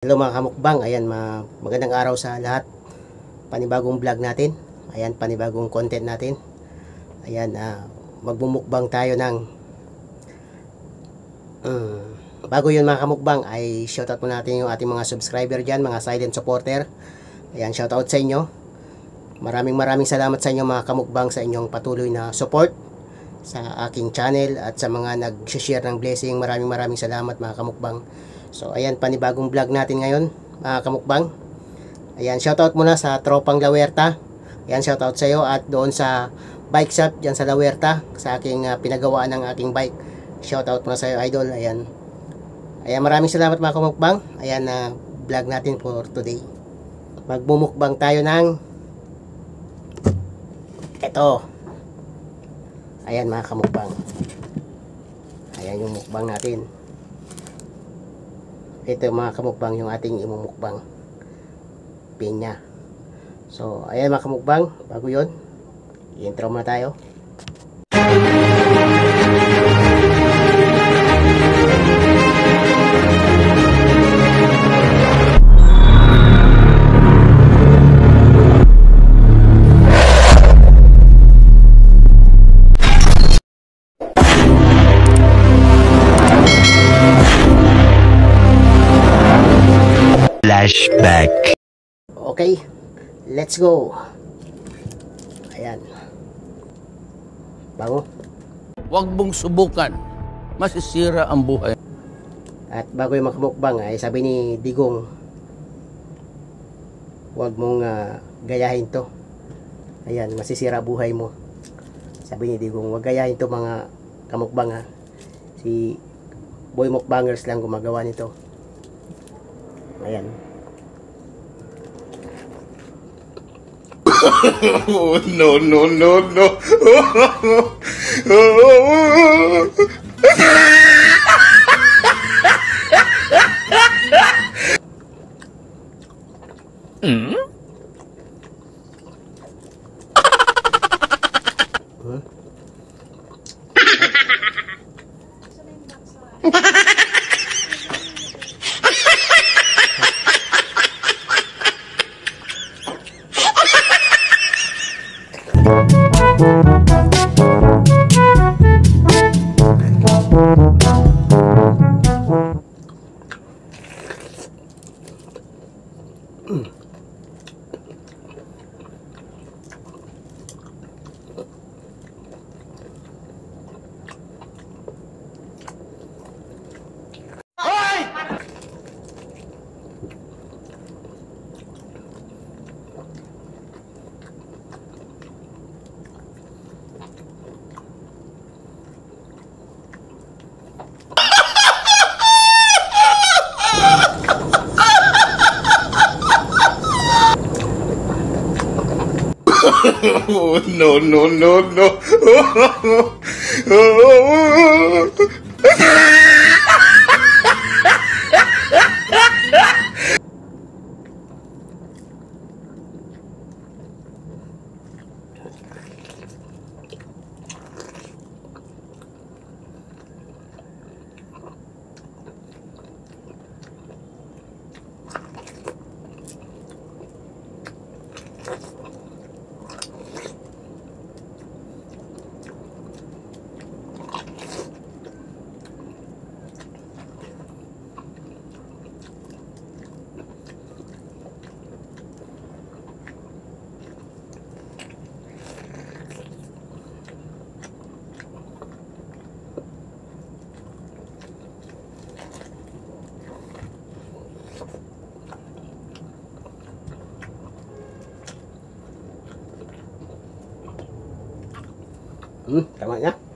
Hello mga kamukbang, ayan, magandang araw sa lahat. Panibagong vlog natin. Ayan, panibagong content natin. Ayan, magbumukbang tayo ng bago yun mga kamukbang, ay shoutout mo natin yung ating mga subscriber dyan, mga silent supporter. Ayan, shoutout sa inyo. Maraming salamat sa inyo mga kamukbang, sa inyong patuloy na support sa aking channel at sa mga nag-share ng blessing. Maraming salamat mga kamukbang. So ayan, panibagong vlog natin ngayon mga kamukbang. Ayan, shoutout muna sa tropang La Huerta. Ayan, shoutout sa iyo, at doon sa bike shop dyan sa La Huerta, sa aking pinagawaan ng aking bike. Shoutout muna sa iyo, idol. Ayan, maraming salamat mga kamukbang. Ayan, vlog natin for today. Magbumukbang tayo ng eto. Ayan mga kamukbang. Ayan yung mukbang natin. Ito mga kamukbang, yung ating imumukbang pinya. So ayan mga kamukbang, bago yun, i-intro muna tayo. Flashback. Okay, let's go. Ayan, bago. Huwag mong subukan, masisira ang buhay. At bago yung makamukbang, ay sabi ni Digong, huwag mong gayahin to. Ayan, masisira buhay mo. Sabi ni Digong, huwag gayahin to mga kamukbang, si Boy Mukbangers lang gumagawa nito. Ayan. No. Tama niya.